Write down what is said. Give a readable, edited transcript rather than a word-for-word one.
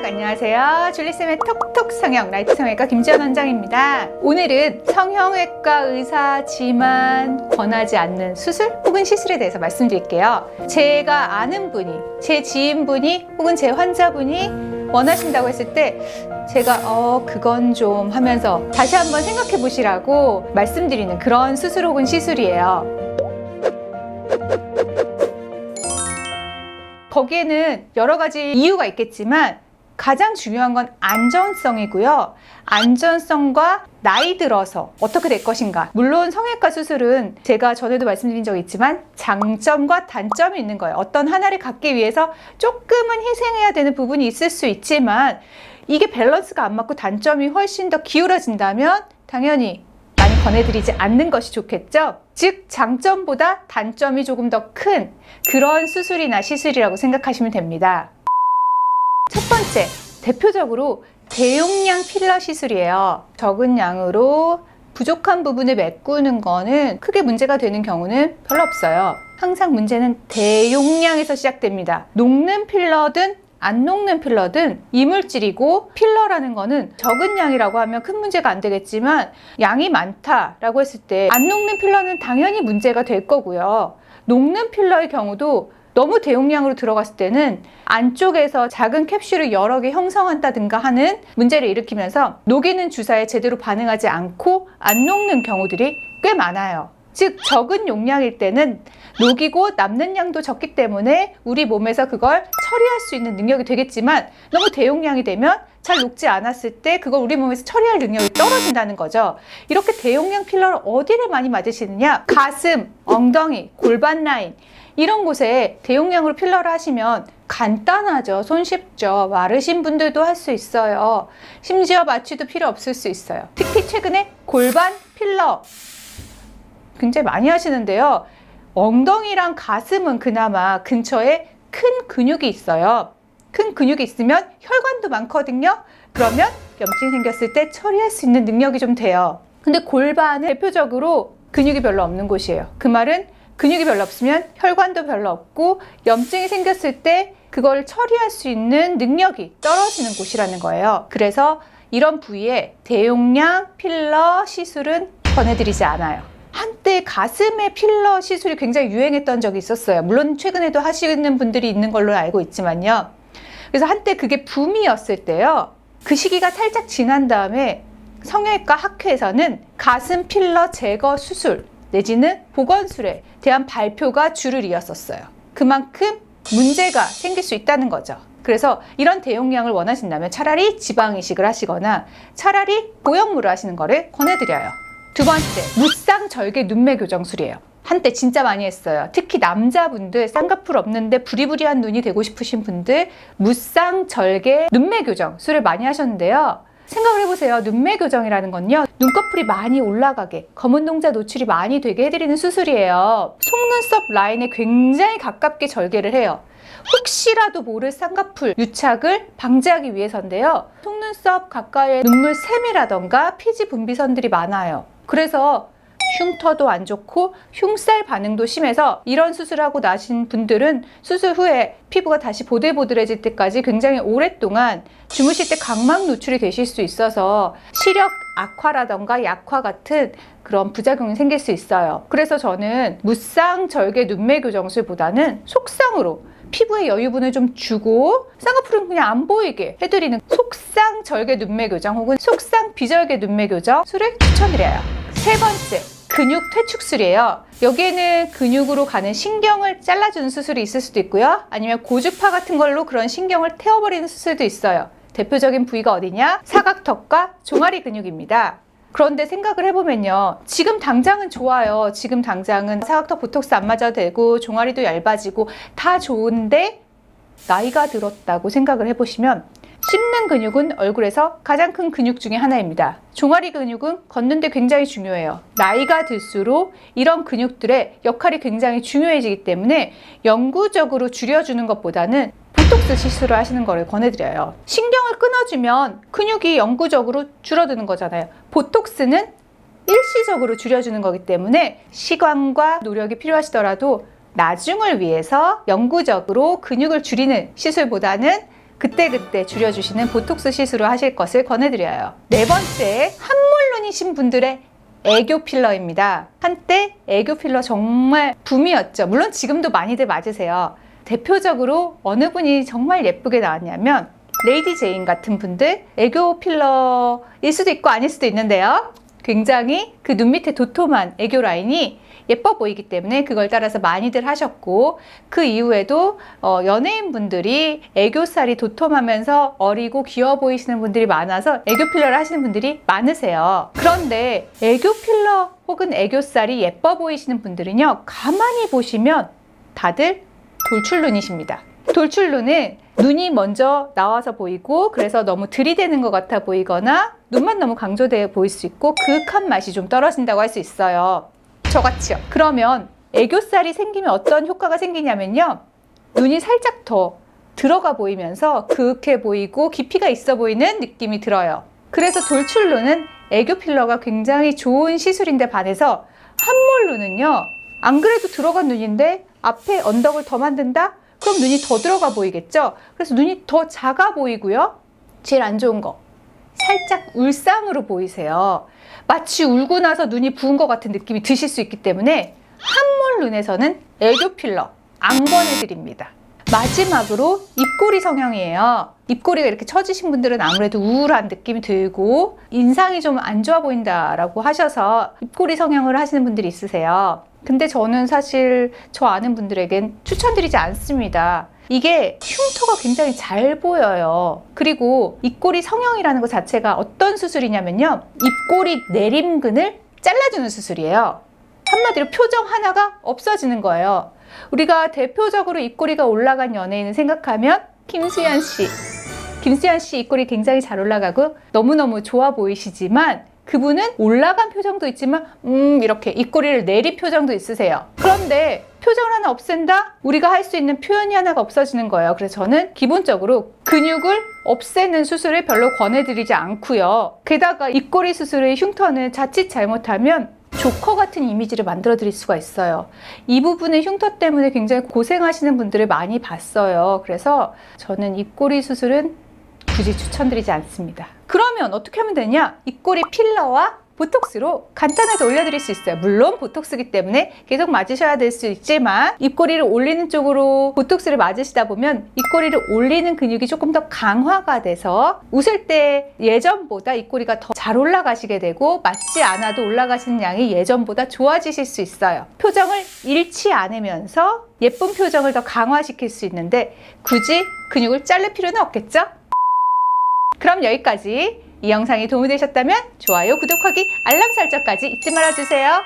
안녕하세요. 줄리쌤의 톡톡 성형 라이트 성형외과 김지연 원장입니다. 오늘은 성형외과 의사지만 권하지 않는 수술 혹은 시술에 대해서 말씀드릴게요. 제가 아는 분이, 제 지인분이 혹은 제 환자분이 원하신다고 했을 때 제가 그건 좀 하면서 다시 한번 생각해 보시라고 말씀드리는 그런 수술 혹은 시술이에요. 거기에는 여러 가지 이유가 있겠지만 가장 중요한 건 안전성이고요. 안전성과 나이 들어서 어떻게 될 것인가. 물론 성형외과 수술은 제가 전에도 말씀드린 적이 있지만 장점과 단점이 있는 거예요. 어떤 하나를 갖기 위해서 조금은 희생해야 되는 부분이 있을 수 있지만 이게 밸런스가 안 맞고 단점이 훨씬 더 기울어진다면 당연히 많이 권해드리지 않는 것이 좋겠죠. 즉 장점보다 단점이 조금 더 큰 그런 수술이나 시술이라고 생각하시면 됩니다. 첫 번째, 대표적으로 대용량 필러 시술이에요. 적은 양으로 부족한 부분을 메꾸는 거는 크게 문제가 되는 경우는 별로 없어요. 항상 문제는 대용량에서 시작됩니다. 녹는 필러든 안 녹는 필러든 이물질이고, 필러라는 거는 적은 양이라고 하면 큰 문제가 안 되겠지만 양이 많다라고 했을 때 안 녹는 필러는 당연히 문제가 될 거고요. 녹는 필러의 경우도 너무 대용량으로 들어갔을 때는 안쪽에서 작은 캡슐을 여러 개 형성한다든가 하는 문제를 일으키면서 녹이는 주사에 제대로 반응하지 않고 안 녹는 경우들이 꽤 많아요. 즉 적은 용량일 때는 녹이고 남는 양도 적기 때문에 우리 몸에서 그걸 처리할 수 있는 능력이 되겠지만 너무 대용량이 되면 잘 녹지 않았을 때 그걸 우리 몸에서 처리할 능력이 떨어진다는 거죠. 이렇게 대용량 필러를 어디를 많이 맞으시느냐? 가슴, 엉덩이, 골반 라인 이런 곳에 대용량으로 필러를 하시면 간단하죠. 손쉽죠. 마르신 분들도 할 수 있어요. 심지어 마취도 필요 없을 수 있어요. 특히 최근에 골반 필러 굉장히 많이 하시는데요. 엉덩이랑 가슴은 그나마 근처에 큰 근육이 있어요. 큰 근육이 있으면 혈관도 많거든요. 그러면 염증이 생겼을 때 처리할 수 있는 능력이 좀 돼요. 근데 골반은 대표적으로 근육이 별로 없는 곳이에요. 그 말은 근육이 별로 없으면 혈관도 별로 없고 염증이 생겼을 때 그걸 처리할 수 있는 능력이 떨어지는 곳이라는 거예요. 그래서 이런 부위에 대용량 필러 시술은 권해드리지 않아요. 한때 가슴에 필러 시술이 굉장히 유행했던 적이 있었어요. 물론 최근에도 하시는 분들이 있는 걸로 알고 있지만요. 그래서 한때 그게 붐이었을 때요. 그 시기가 살짝 지난 다음에 성형외과 학회에서는 가슴 필러 제거 수술 내지는 보건술에 대한 발표가 줄을 이었었어요. 그만큼 문제가 생길 수 있다는 거죠. 그래서 이런 대용량을 원하신다면 차라리 지방 이식을 하시거나 차라리 보형물을 하시는 거를 권해드려요. 두 번째, 무쌍절개 눈매 교정술이에요. 한때 진짜 많이 했어요. 특히 남자분들 쌍꺼풀 없는데 부리부리한 눈이 되고 싶으신 분들 무쌍절개 눈매 교정술을 많이 하셨는데요. 생각을 해보세요. 눈매 교정이라는 건요, 눈꺼풀이 많이 올라가게, 검은 동자 노출이 많이 되게 해드리는 수술이에요. 속눈썹 라인에 굉장히 가깝게 절개를 해요. 혹시라도 모를 쌍꺼풀 유착을 방지하기 위해서인데요. 속눈썹 가까이에 눈물 샘이라던가 피지 분비선들이 많아요. 그래서 흉터도 안 좋고 흉살 반응도 심해서 이런 수술하고 나신 분들은 수술 후에 피부가 다시 보들보들해질 때까지 굉장히 오랫동안 주무실 때 각막 노출이 되실 수 있어서 시력 악화라던가 약화 같은 그런 부작용이 생길 수 있어요. 그래서 저는 무쌍절개 눈매 교정술보다는 속쌍으로 피부에 여유분을 좀 주고 쌍꺼풀은 그냥 안 보이게 해드리는 속쌍절개 눈매 교정 혹은 속쌍 비절개 눈매 교정술을 추천드려요. 세 번째, 근육 퇴축술이에요. 여기에는 근육으로 가는 신경을 잘라주는 수술이 있을 수도 있고요. 아니면 고주파 같은 걸로 그런 신경을 태워버리는 수술도 있어요. 대표적인 부위가 어디냐? 사각턱과 종아리 근육입니다. 그런데 생각을 해보면요. 지금 당장은 좋아요. 지금 당장은 사각턱 보톡스 안 맞아도 되고 종아리도 얇아지고 다 좋은데 나이가 들었다고 생각을 해보시면 씹는 근육은 얼굴에서 가장 큰 근육 중에 하나입니다. 종아리 근육은 걷는데 굉장히 중요해요. 나이가 들수록 이런 근육들의 역할이 굉장히 중요해지기 때문에 영구적으로 줄여주는 것보다는 보톡스 시술을 하시는 거를 권해드려요. 신경을 끊어주면 근육이 영구적으로 줄어드는 거잖아요. 보톡스는 일시적으로 줄여주는 거기 때문에 시간과 노력이 필요하시더라도 나중을 위해서 영구적으로 근육을 줄이는 시술보다는 그때그때 줄여주시는 보톡스 시술을 하실 것을 권해드려요. 네 번째, 한물눈이신 분들의 애교 필러입니다. 한때 애교 필러 정말 붐이었죠. 물론 지금도 많이들 맞으세요. 대표적으로 어느 분이 정말 예쁘게 나왔냐면 레이디 제인 같은 분들 애교 필러일 수도 있고 아닐 수도 있는데요. 굉장히 그 눈 밑에 도톰한 애교 라인이 예뻐 보이기 때문에 그걸 따라서 많이들 하셨고, 그 이후에도 연예인분들이 애교살이 도톰하면서 어리고 귀여워 보이시는 분들이 많아서 애교 필러를 하시는 분들이 많으세요. 그런데 애교 필러 혹은 애교살이 예뻐 보이시는 분들은요, 가만히 보시면 다들 돌출눈이십니다. 돌출눈은 눈이 먼저 나와서 보이고, 그래서 너무 들이대는 것 같아 보이거나 눈만 너무 강조되어 보일 수 있고 그윽한 맛이 좀 떨어진다고 할 수 있어요. 저같이요. 그러면 애교살이 생기면 어떤 효과가 생기냐면요, 눈이 살짝 더 들어가 보이면서 그윽해 보이고 깊이가 있어 보이는 느낌이 들어요. 그래서 돌출눈은 애교 필러가 굉장히 좋은 시술인데 반해서 한몰눈은요, 안 그래도 들어간 눈인데 앞에 언덕을 더 만든다? 그럼 눈이 더 들어가 보이겠죠? 그래서 눈이 더 작아 보이고요. 제일 안 좋은 거, 살짝 울상으로 보이세요. 마치 울고 나서 눈이 부은 것 같은 느낌이 드실 수 있기 때문에 한몰눈에서는 애교 필러 안 권해드립니다. 마지막으로 입꼬리 성형이에요. 입꼬리가 이렇게 처지신 분들은 아무래도 우울한 느낌이 들고 인상이 좀 안 좋아 보인다라고 하셔서 입꼬리 성형을 하시는 분들이 있으세요. 근데 저는 사실 저 아는 분들에겐 추천드리지 않습니다. 이게 흉터가 굉장히 잘 보여요. 그리고 입꼬리 성형이라는 것 자체가 어떤 수술이냐면요, 입꼬리 내림근을 잘라주는 수술이에요. 한마디로 표정 하나가 없어지는 거예요. 우리가 대표적으로 입꼬리가 올라간 연예인을 생각하면 김수현 씨. 김수현 씨 입꼬리 굉장히 잘 올라가고 너무너무 좋아 보이시지만, 그분은 올라간 표정도 있지만 이렇게 입꼬리를 내린 표정도 있으세요. 그런데 표정을 하나 없앤다? 우리가 할 수 있는 표현이 하나가 없어지는 거예요. 그래서 저는 기본적으로 근육을 없애는 수술을 별로 권해드리지 않고요. 게다가 입꼬리 수술의 흉터는 자칫 잘못하면 조커 같은 이미지를 만들어 드릴 수가 있어요. 이 부분의 흉터 때문에 굉장히 고생하시는 분들을 많이 봤어요. 그래서 저는 입꼬리 수술은 굳이 추천드리지 않습니다. 그러면 어떻게 하면 되냐? 입꼬리 필러와 보톡스로 간단하게 올려드릴 수 있어요. 물론 보톡스기 때문에 계속 맞으셔야 될 수 있지만, 입꼬리를 올리는 쪽으로 보톡스를 맞으시다 보면 입꼬리를 올리는 근육이 조금 더 강화가 돼서 웃을 때 예전보다 입꼬리가 더 잘 올라가시게 되고, 맞지 않아도 올라가시는 양이 예전보다 좋아지실 수 있어요. 표정을 잃지 않으면서 예쁜 표정을 더 강화시킬 수 있는데 굳이 근육을 자를 필요는 없겠죠? 그럼 여기까지. 이 영상이 도움이 되셨다면 좋아요, 구독하기, 알람 설정까지 잊지 말아주세요.